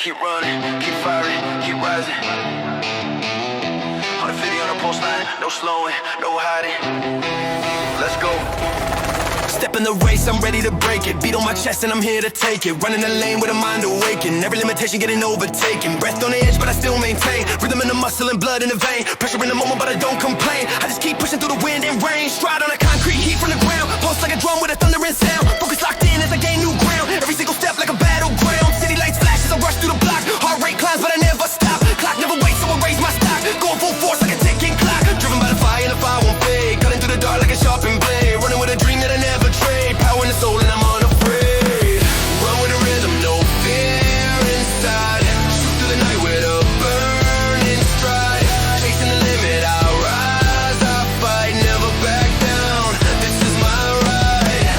Keep running, keep firing, keep rising. 150 on the post line, no slowing, no hiding. Let's go. Step in the race, I'm ready to break it. Beat on my chest and I'm here to take it. Running the lane with a mind awakened. Every limitation getting overtaken. Breath on the edge, but I still maintain. Rhythm in the muscle and blood in the vein. Pressure in the moment, but I don't complain. I just keep pushing through the wind and rain. Stride on the concrete, heat from the ground. Pulse like a drum with a thundering sound. Focus locked in as I gain new ground. Every single step like a battleground. City lights flash as I rush through the block. Heart rate climbs, but I never stop. Clock never waits, so I raise my stock. Going full force like a ticking clock. Driven by the fire and the fire won't fade. Cutting through the dark like a sharpened blade. Running with a dream that I never trade. Power in the soul and I'm unafraid. Run with a rhythm, no fear inside. Shoot through the night with a burning stride. Chasing the limit, I'll rise, I'll fight, never back down. This is my ride.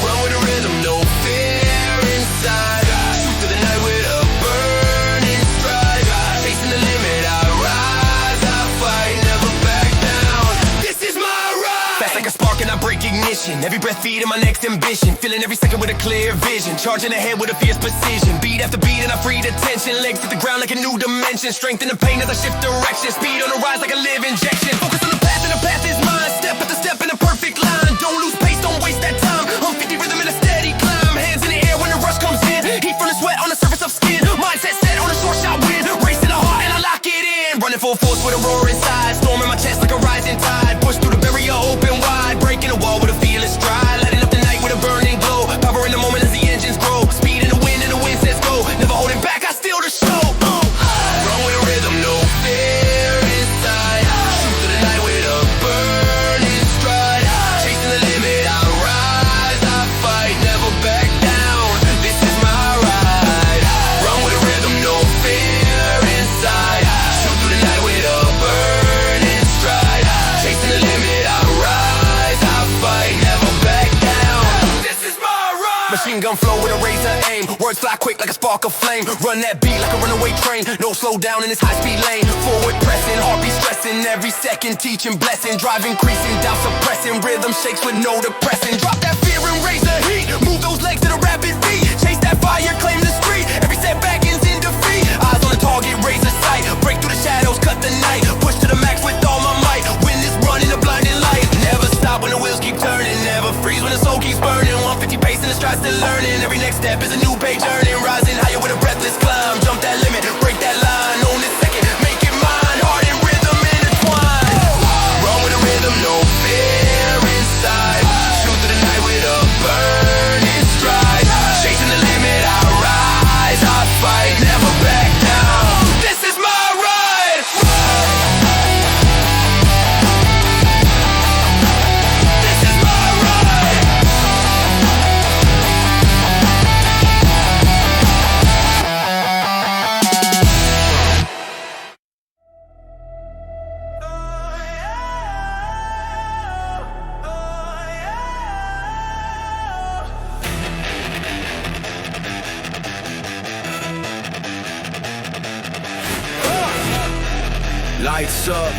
Run with a rhythm, no fear inside. Shoot through the night with a burning stride. Chasing the limit, I'll rise, I'll fight, never back down. This is my ride. Fast like a spark and I break ignition. Every breath feeding my next ambition. Feeling every second with a clear vision. Charging ahead with a fierce precision. Beat after beat and I free the tension. Legs hit the ground like a new dimension. Strength in the pain as I shift direction. Speed on the rise like a live injection. Focus on the path and the path is mine. Step after step in a perfect line. Don't lose pace, don't waste that time. I'm 50 rhythm in a steady climb. Hands in the air when the rush comes in. Heat from the sweat on the surface of skin. Mindset set on a short shot win. Race to the heart and I lock it in. Running full force with a roar inside. Storm in my chest like a rising tide. Push through the barrier open wide. Breaking the wall with a fearless stride. Lighting up the night with a burning glow. Power in the moment as the engines grow. Speed in the wind and the wind says go. Never holding back, I steal the show. Run with a rhythm, no fear inside. Shoot through the night with a burning stride. Chasing the limit, I rise, I fight, never back down. This is my ride. Run with a rhythm, no fear inside. Shoot through the night with a burning stride. Chasing the limit, I rise, I fight, never back down. This is my ride. Machine gun flow with a razor aim. Words fly quick like a spark of flame. Run that beat like a runaway train. No slow down in this high speed lane. Forward pressing, heartbeat stressing. Every second teaching, blessing. Drive increasing, doubt suppressing. Rhythm shakes with no depressing. Drop that fear and raise the heat. Move those legs to the rapid beat. Chase that fire, claim the street. Every setback ends in defeat. Eyes on the target, raise the sight. Break through the shadows, cut the night. Push to the max with all my might. Win this run in the blinding light. Never stop when the wheels keep turning. Never freeze when the soul keeps burning. 150 pace and the strides still learning. Every next step is a new page earning. Rising higher with a breathless climb. Jump that limit, break that line. Own this second, make it mine. Heart and rhythm intertwined. Run with a rhythm, no fear inside. Shoot through the night with a burning stride. Chasing the limit, I rise, I fight, never back down. This is my ride. This is my ride. Lights up,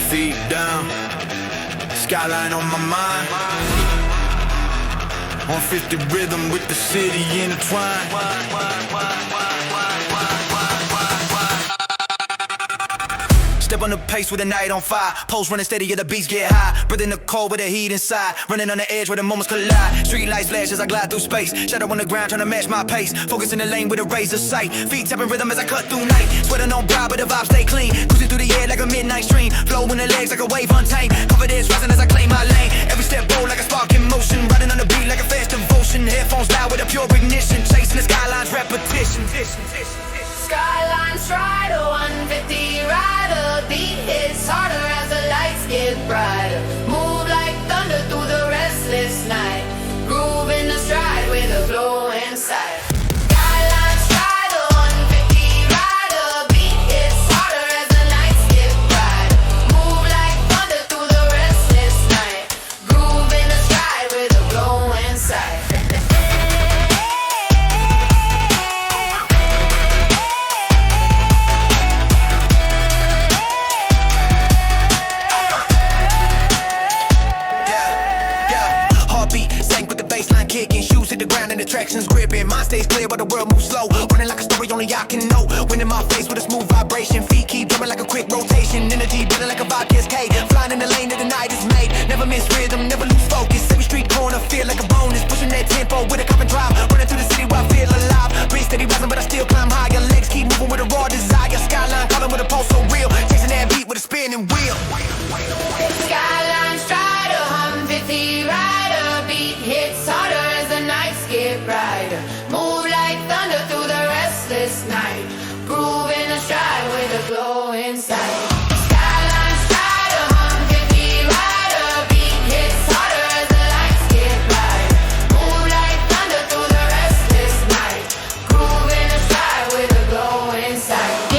feet down, skyline on my mind. 150 rhythm with the city intertwined. Step on the pace with the night on fire. Pulse running steady, yeah, the beats get high. Breathing the cold with the heat inside. Running on the edge where the moments collide. Street lights flash as I glide through space. Shadow on the ground trying to match my pace. Focus in the lane with a razor sight. Feet tapping rhythm as I cut through night. Sweating on brow, but the vibe stay clean. Cruising through the air like a midnight stream. Flow in the legs like a wave untamed. Cover this rising as I claim my lane. Every step bold like a spark in motion. Riding on the beat like a fast devotion. Headphones loud with a pure ignition. Chasing the skyline's repetition. Skyline Strider, 150 rider. Beat hits harder as the lights get brighter. Move like thunder through the restless night. Groove in the stride with a flow inside. Skyline Strider, 150 rider. Beat hits harder as the nights get brighter. Move like thunder through the restless night. Groove in the stride with a flow inside. Kicking shoes hit the ground and the track directions gripping. Mind stays clear but the world moves slow. Running like a story only I can know. Wind in my face with a smooth vibration. Feet keep drumming like a quick rotation. Energy building like a vodka's cake. Flying in the lane that the night is made. Never miss rhythm, never lose focus. Every street corner feel like a bonus. Pushing that tempo with a cup and drive. Running through the city where I feel alive. Breathe steady rising but I still climb higher. Legs keep moving with a raw desire. Skyline calling with a pulse so real. Chasing that beat with a spinning wheel. Skyline Strider, 150 rider. Beat hits harder as the nights get brighter. Move like thunder through the restless night. Groove in a stride with a glow inside. Skyline Strider, 150 rider. Beat hits harder as the lights get brighter. Move like thunder through the restless night. Groove in a stride with a glow inside.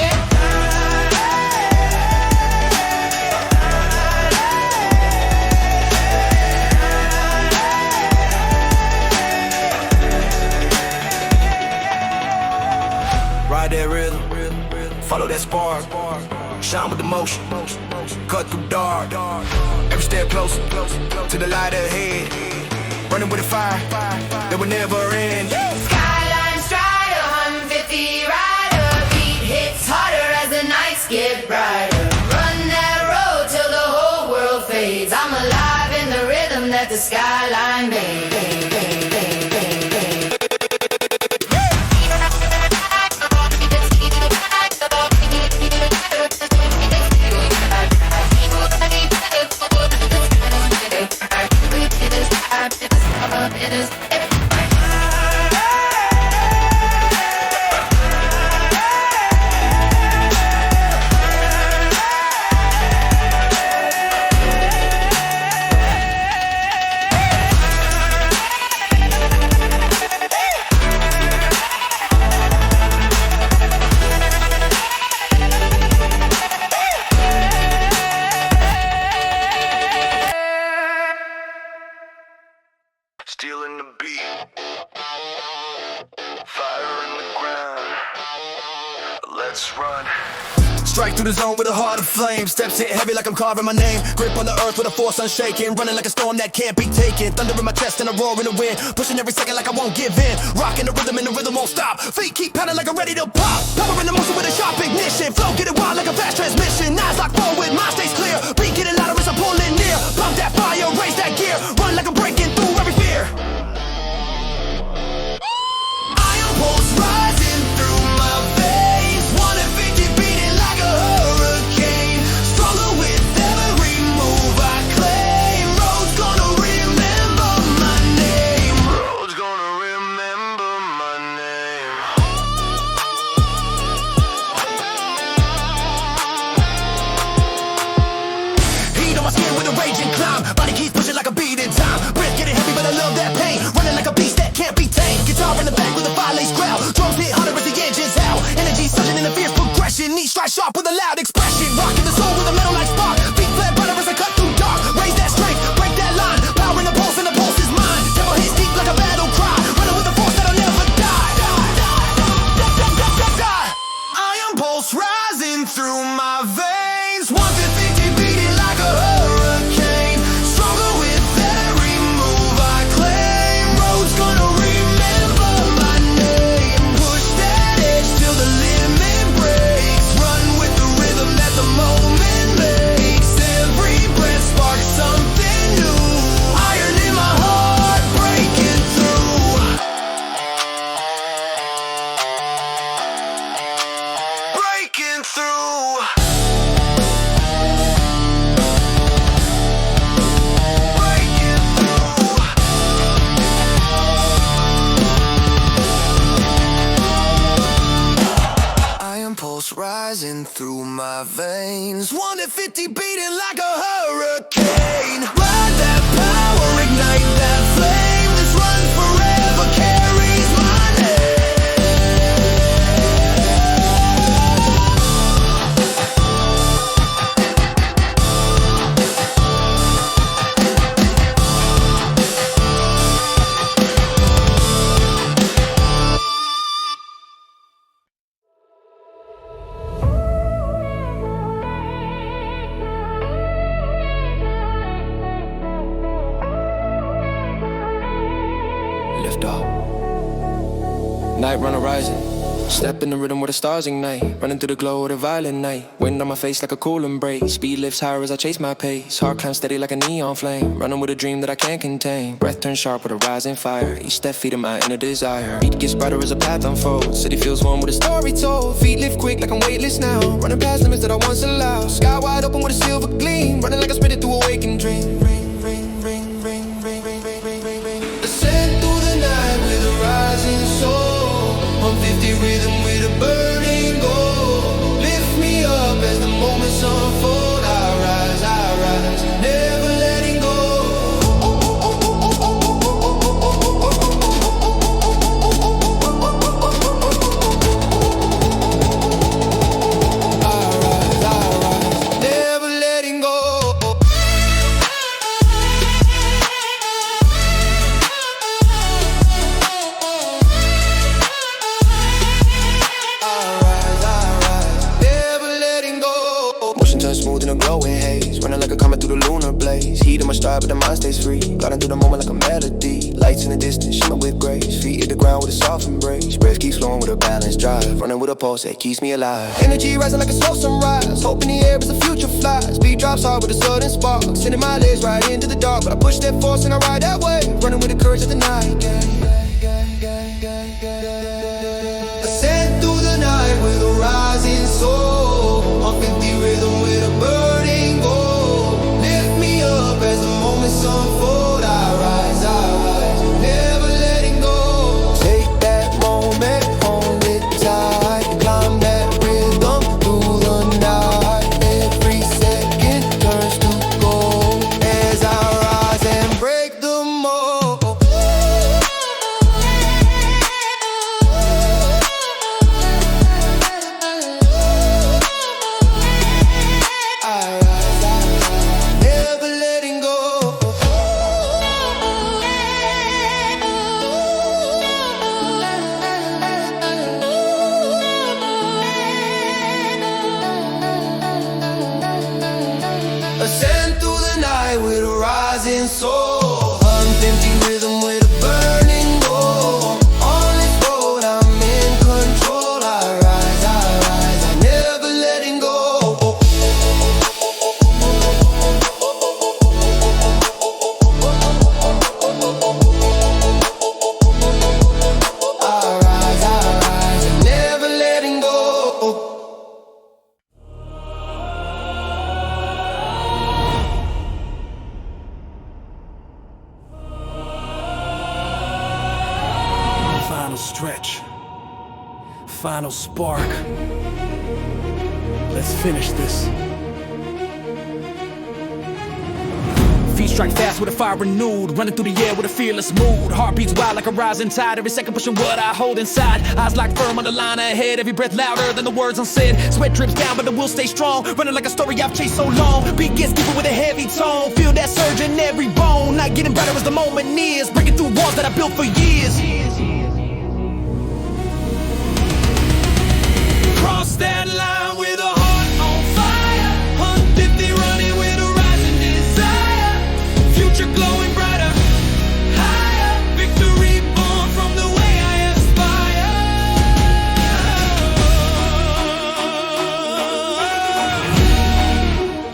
Ride that rhythm, follow that spark, shine with the motion, cut through dark, every step closer to the light ahead, running with a fire that will never end. Skyline Strider, 150 rider. Beat hits harder as the nights get brighter. Run that road till the whole world fades. I'm alive in the rhythm that the skyline made. Stealing the beat, fire in the ground, let's run. Strike through the zone with a heart of flame. Steps hit heavy like I'm carving my name. Grip on the earth with a force unshaken. Running like a storm that can't be taken. Thunder in my chest and a roar in the wind. Pushing every second like I won't give in. Rocking the rhythm and the rhythm won't stop. Feet keep pounding like I'm ready to pop. Power in the motion with a sharp ignition. Flow getting wild like a fast transmission. Eyes locked forward, mind stays clear. Beat getting louder as I'm pulling near. Pump that fire, raise that gear. Run like I'm breaking through every fear. Iron pulse rising through my veins. 150 beating like a hurricane. Stronger with every move I claim. Road's gonna remember my name. Road's gonna remember my name. Heat on my skin with a raging climb. Body keeps pushing like a beating time. Breath getting heavy but I love that pain. Running like a beast that can't be tamed. Guitar in the back with a fire-lace growl. Drums hit harder as the engines howl. Energy surging in a fierce progression. Knee strike sharp with a loud expression. Rocking the soul with a metal like spark. Feet flare burner as I cut through dark. Raise that strength, break that line. Power in the pulse and the pulse is mine. Tempo hits deep like a battle cry. Running with a force that'll never die. Iron pulse rising through my veins. 150 beating like a hurricane. Stronger with every move I claim. Road's gonna remember my name. Push that edge till the limit breaks. Run with the rhythm that the moment makes. Every breath sparks something new. Iron in my heart, breaking through. Breaking through. Breaking through. Iron pulse rising through my veins. 150 beating like a hurricane. Ride that power, ignite that flame. This run forever carries my name. Night runner rising. Step in the rhythm where the stars ignite. Running through the glow of the violet night. Wind on my face like a cool embrace. Speed lifts higher as I chase my pace. Heart climbs steady like a neon flame. Running with a dream that I can't contain. Breath turns sharp with a rising fire. Each step feeding my inner desire. Beat gets brighter as a path unfolds. City feels warm with a story told. Feet lift quick like I'm weightless now. Running past limits that I once allowed. Sky wide open with a silver gleam. Running like I spit it through a waking dream. Ascend through the night with a rising soul. 150 rhythm with a burning goal. Lift me up as the moments unfold. I rise, never letting go. I rise, never letting go. Smooth in a glowing haze. Running like a comet through the lunar blaze. Heat in my stride, but the mind stays free. Gliding through the moment like a melody. Lights in the distance, shimmer with grace. Feet hit the ground with a soft embrace. Breath keeps flowing with a balanced drive. Running with a pulse that keeps me alive. Energy rising like a slow sunrise. Hope in the air as the future flies. Speed drops hard with a sudden spark. Sending my legs right into the dark. But I push that force and I ride that way. Running with the courage of the night. Ascend through the night with a rising soul. 150 rhythm with a burning goal. Lift me up as the moments unfold. I rise, never letting go. Take that moment, hold it tight. Climb that rhythm through the night. Every second turns to gold as I rise and break the mold. Never letting go. Ascend through the night with a rising soul. 150 rhythm with a burning goal. On this road I'm in control. I rise, I'm never letting go. I rise, I'm never letting go. Final stretch. Final spark. Let's finish this. Feet strike fast with a fire renewed. Running through the air with a fearless mood. Heartbeats wild like a rising tide. Every second pushing what I hold inside. Eyes locked firm on the line ahead. Every breath louder than the words unsaid. Sweat drips down but the will stay strong. Running like a story I've chased so long. Beat gets deeper with a heavy tone. Feel that surge in every bone. Not getting brighter as the moment nears. Breaking through walls that I built for years. Cross that line with a heart on fire. 150 running with a rising desire. Future glowing brighter, higher. Victory born from the way I aspire.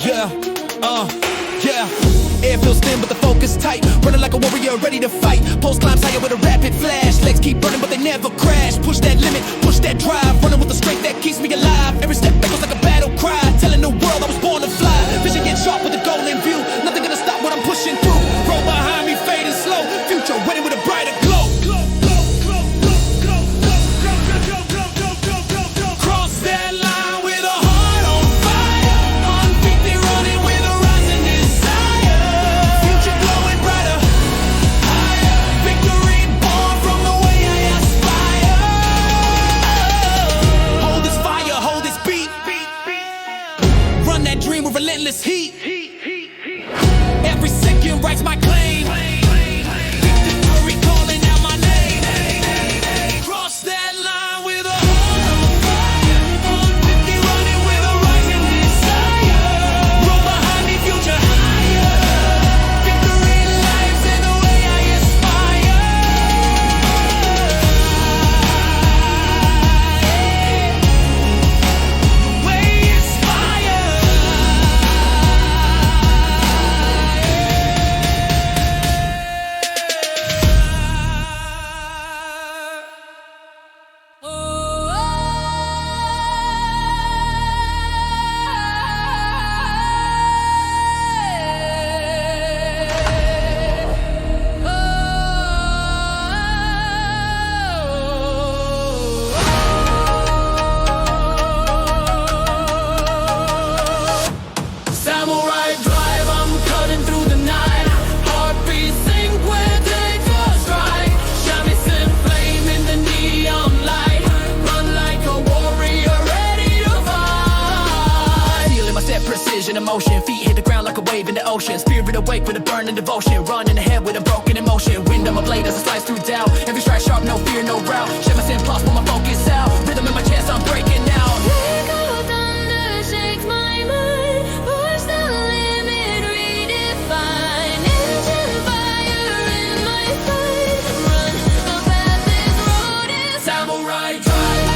Yeah. Air feels thin but the focus tight. Running like a warrior ready to fight. Pulse climbs higher with a rapid flash. Legs keep burning but they never crash. Push that limit, push that drive. Running with the strength that keeps me alive. Every step echoes like a battle cry. Telling the world I was born to fly. Vision gets sharp with a goal in view. Nothing gonna stop what I'm pushing through. Roll behind me fading slow. Future waiting with a brighter glow. Cross that line with a heart on fire. 150 running with a rising desire. Future glowing brighter, higher. Victory born from the way I aspire. motion. Feet hit the ground like a wave in the ocean. Spirit awake with a burning devotion. Running ahead with a broken emotion. Wind on my blade as I slice through doubt. Every strike sharp, no fear, no route. Share my sin, plus pull my focus out. Rhythm in my chest, I'm breaking out. Thunder shakes my mind. Push the limit, redefine. Engine fire in my sight. Run the path this road is Samurai drive.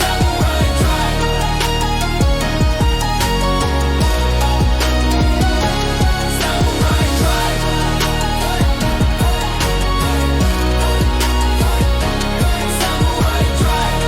Samurai drive. Samurai drive. Samurai drive.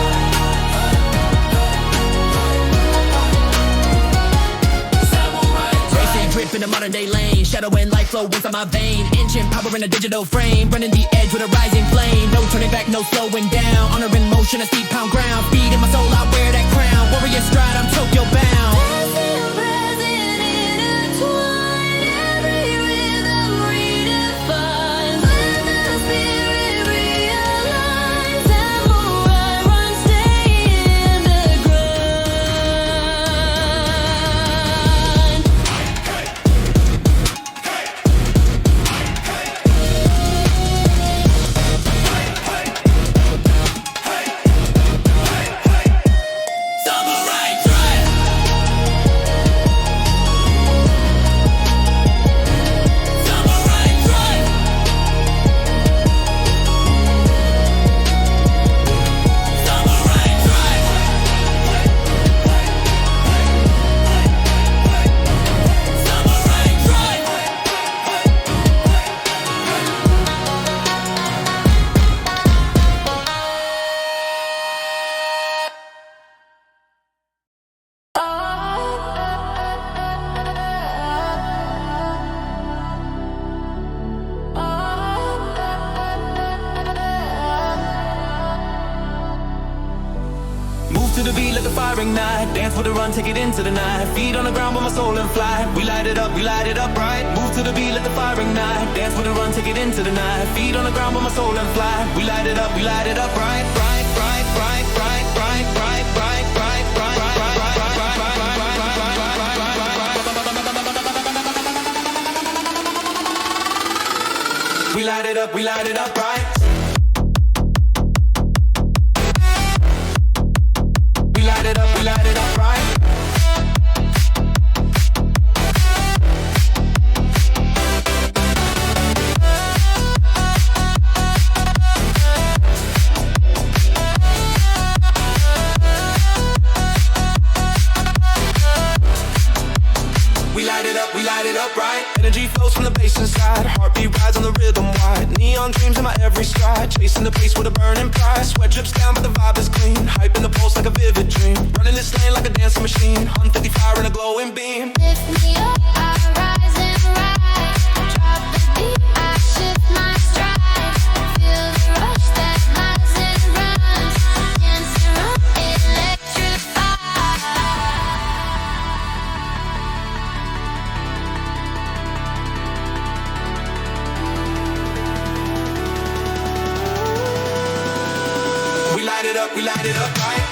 Samurai drive. Racing, drip in a modern day lane. Shadow and light flow inside my vein. Engine power in a digital frame. Running the edge with a rising flame. No turning back, no slowing down. Honor in motion, a steep pound ground. Feet in my soul, I wear that crown. Warrior stride, I'm Tokyo bound. present, intertwined. Every rhythm redefined. Let the spirit realign. Samurai run, stay in the grind. Samurai drive. Samurai drive. Samurai drive. Samurai drive. Move to the beat, let the fire ignite. Dance with the run, take it into the night. Feet on the ground with my soul in flight. We light it up right. Move to the beat, let the fire ignite. Dance with the run, take it into the night. Feet on the ground with my soul in flight. We light it up right. We light it up right. We light it up right. We light it up right. Energy flows from the bass inside. Heartbeat rides on the rhythm wide. Neon dreams in my every stride. Chasing the pace with a burning pride. Sweat drips down but the vibe is clean. Hype in the pulse like a vivid dream. Running this lane like a dancing machine. 150 fire in a glowing beam. Lift me up, I rise and ride. Drop the beat, I shift my stride. Feel the rush that highs and runs. Dance and run, electrify. We light it up right.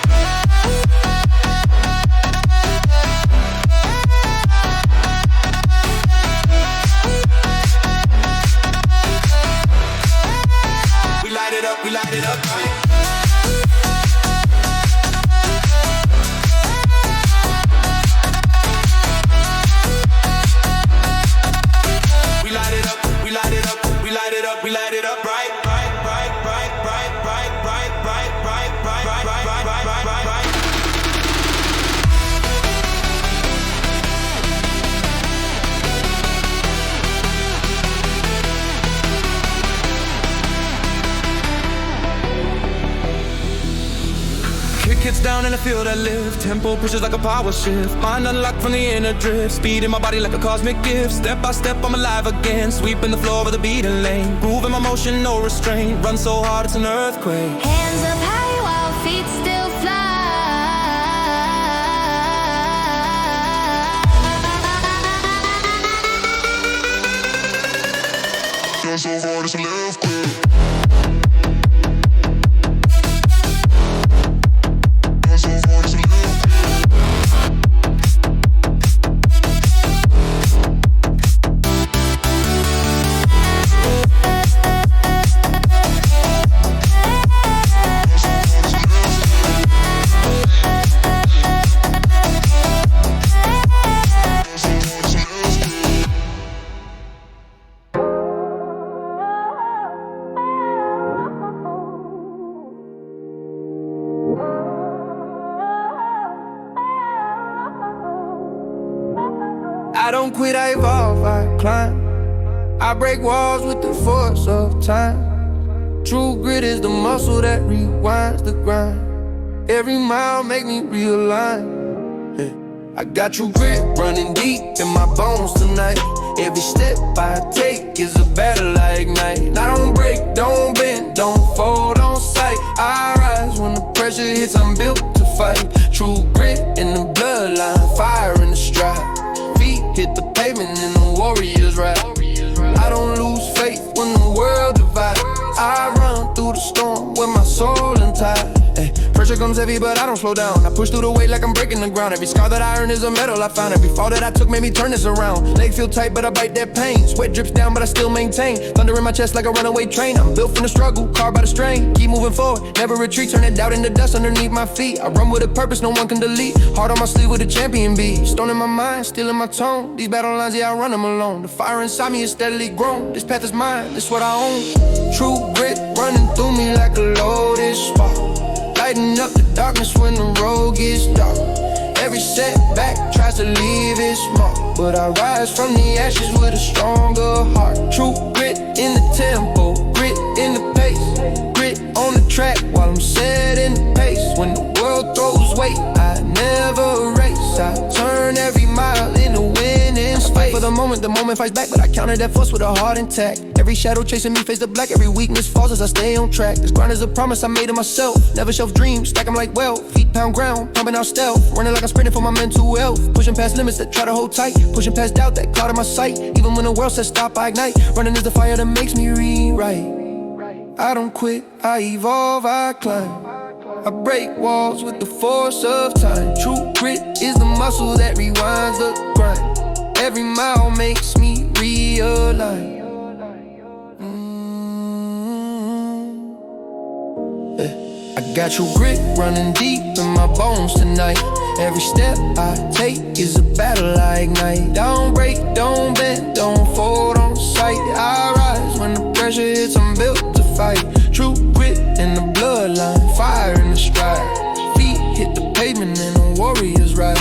We light it up right. We light it up, we light it up, we light it up, we light it up right. Hits down in the field I live. Tempo pushes like a power shift. Mind unlocked from the inner drift. Speed in my body like a cosmic gift. Step by step I'm alive again. Sweeping the floor with a beating lane. Grooving my motion, no restraint. Run so hard it's an earthquake. Hands up high while feet still fly. Run so hard it's an earthquake. Run so don't quit, I evolve, I climb. I break walls with the force of time. True grit is the muscle that rewinds the grind. Every mile make me realign. I got true grit running deep in my bones tonight. Every step I take is a battle I ignite. I don't break, don't bend, don't fold on sight. I rise when the pressure hits, I'm built to fight. True grit in the bloodline, fire in the stride. Feet hit the pavement and the warriors ride. I don't lose faith when the world divides. I run through the storm with my soul untied. Pressure comes heavy, but I don't slow down. I push through the weight like I'm breaking the ground. Every scar that I earn is a medal I found. Every fall that I took made me turn this around. Leg feel tight, but I bite that pain. Sweat drips down, but I still maintain. Thunder in my chest like a runaway train. I'm built from the struggle, carved by the strain. Keep moving forward, never retreat. Turn that doubt into dust underneath my feet. I run with a purpose, no one can delete. Heart on my sleeve with a champion beat. Stone in my mind, still in my tone. These battle lines, yeah, I run them alone. The fire inside me is steadily grown. This path is mine, this what I own. True grit running through me like a loaded spark. Lighting up the darkness when the road gets dark. Every setback tries to leave its mark, but I rise from the ashes with a stronger heart. True grit in the tempo, grit in the pace, grit on the track while I'm setting the pace. When the world throws weight, I never race. I turn every mile into winning space. For the moment fights back, but I counter that force with a heart intact. Every shadow chasing me face the black, every weakness falls as I stay on track. This grind is a promise I made to myself. Never shelf dreams, stack them like wealth. Feet pound ground, pumping out stealth. Running like I'm sprinting for my mental health. Pushing past limits that try to hold tight. Pushing past doubt that clouded my sight. Even when the world says stop, I ignite. Running is the fire that makes me rewrite. I don't quit, I evolve, I climb. I break walls with the force of time. True grit is the muscle that rewinds the grind. Every mile makes me realign. I got true grit running deep in my bones tonight. Every step I take is a battle I ignite. Don't break, don't bend, don't fold on sight. I rise when the pressure hits, I'm built to fight. True grit in the bloodline, fire in the stride. Feet hit the pavement and the warriors ride.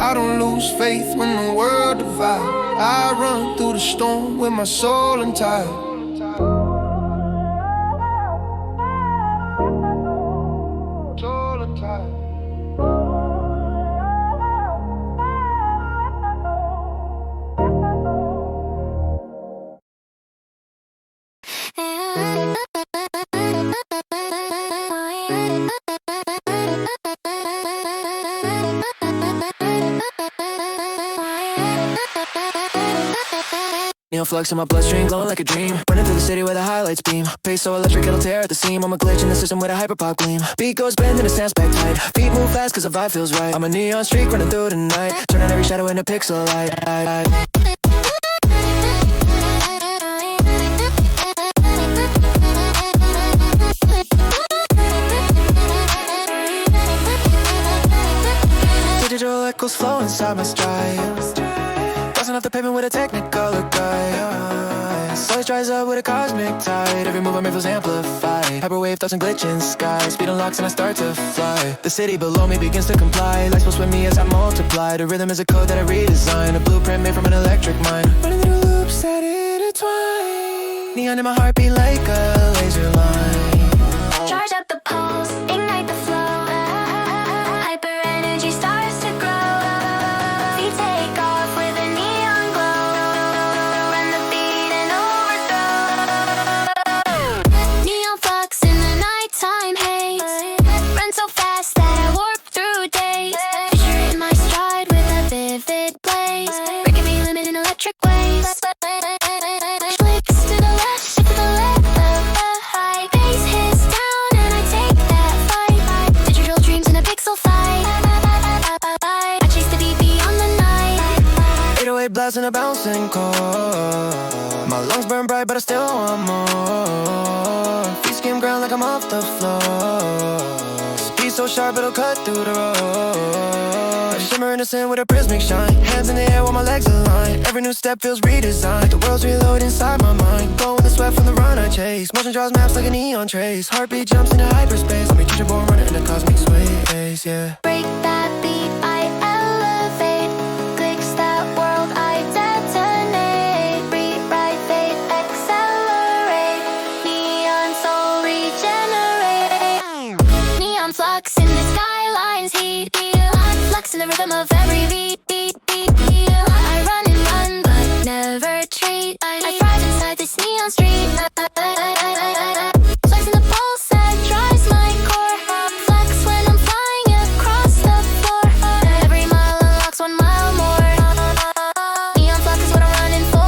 I don't lose faith when the world divides. I run through the storm with my soul untied. Neon flux in my bloodstream, glowing like a dream. Running through the city where the highlights beam. Pace so electric, it'll tear at the seam. I'm a glitch in the system with a hyperpop gleam. Beat goes bend and it stands back tight. Feet move fast cause the vibe feels right. I'm a neon streak running through the night. Turning every shadow into pixel light. Digital echoes flow inside my stride. Bouncing off the pavement with a technicolor guide. Always dries up with a cosmic tide. Every move I make feels amplified. Hyperwave thoughts and glitch in sky. Speed unlocks and I start to fly. The city below me begins to comply. Lights will swim me as I multiply. The rhythm is a code that I redesign. A blueprint made from an electric mind. Running through loops that intertwine. Neon in my heartbeat like a laser line. Charge up the pulse, ignite the flow. Hyper energy starts to grow. Feet take off with a neon glow. Run the beat and overthrow. Neon flux in the nighttime haze. Run so fast that I warp through days. Picture in my stride with a vivid blaze. Breaking me limit in electric ways. Flicks to the left, shift to the left. High bass hits down and I take that fight. Digital dreams in a pixel fight. I chase the beat beyond the night. 808 blast in a bouncing core. My lungs burn bright but I still want more. Feet skim ground like I'm off the floor. Speed so sharp it'll cut through the road. Shimmer innocent with a prismatic shine. Hands in the air while my legs align. Every new step feels redesigned. The world's reloaded inside my mind. Go with the sweat from the run I chase. Motion draws maps like a neon trace. Heartbeat jumps into hyperspace. I'm a teacher born runner in a cosmic space, yeah. Break that beat, I elevate. Clicks that world, I street. Slicing the pulse that drives my core. Flex when I'm flying across the floor. Every mile unlocks 1 mile more. Neon Flux is what I'm running for.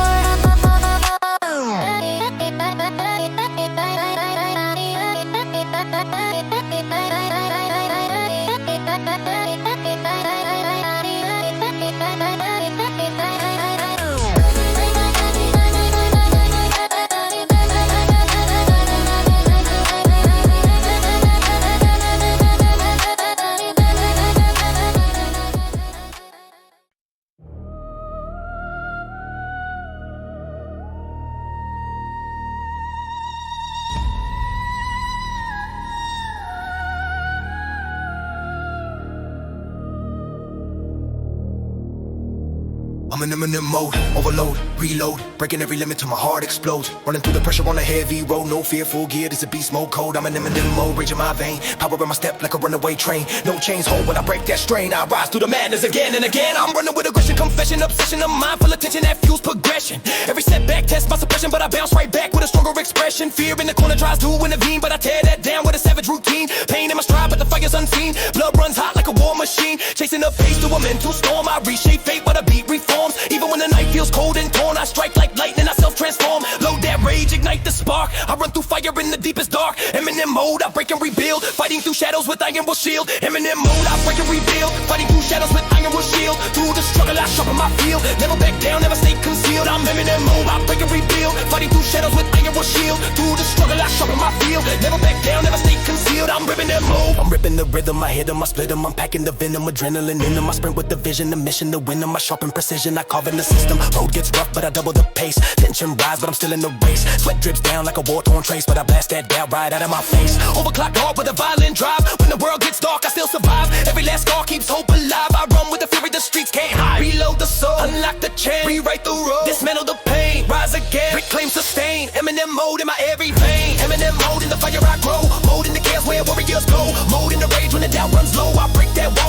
I'm in Eminem mode, overload, reload, breaking every limit till my heart explodes. Running through the pressure on a heavy road, no fear, full gear, this a beast mode code. I'm in Eminem mode, raging my vein, power in my step like a runaway train. No chains hold when I break that strain, I rise through the madness again and again. I'm running with aggression, confession, obsession, a mind full of tension that fuels progression. Every setback tests my suppression, but I bounce right back with a stronger expression. Fear in the corner tries to intervene, but I tear that down with a savage routine. Pain in my stride, but the fire's unseen. Blood runs hot like a war machine, chasing a pace through a mental storm. I reshape fate, but a beat reforms. Even when the night feels cold and torn, I strike like lightning, I self-transform. Load that rage, ignite the spark. I run through fire in the deepest dark. Eminem mode, I break and rebuild. Fighting through shadows with iron will shield. Eminem mode, I break and rebuild. Fighting through shadows with iron will shield. Through the struggle, I sharpen my field. Never back down, never stay concealed. I'm Eminem mode, I break and rebuild. Fighting through shadows with iron will shield. Through the struggle, I sharpen my field. Never back down, never stay concealed. I'm ripping that mode. I'm ripping the rhythm, I hit 'em, I split 'em. I'm packing the venom, adrenaline in 'em. I sprint with the vision, the mission, the win 'em. I sharpen precision, I carve in the system. Road gets rough, but I double the pace. Tension rise, but I'm still in the race. Sweat drips down like a war-torn trace, but I blast that doubt right out of my face. Overclock hard with a violent drive. When the world gets dark, I still survive. Every last scar keeps hope alive. I run with the fury the streets can't hide. Reload the soul, unlock the chain, rewrite the road, dismantle the pain, rise again, reclaim sustain. Eminem mode in my every vein. Eminem mode in the fire I grow. Mode in the chaos where warriors go. Mode in the rage when the doubt runs low. I break that wall.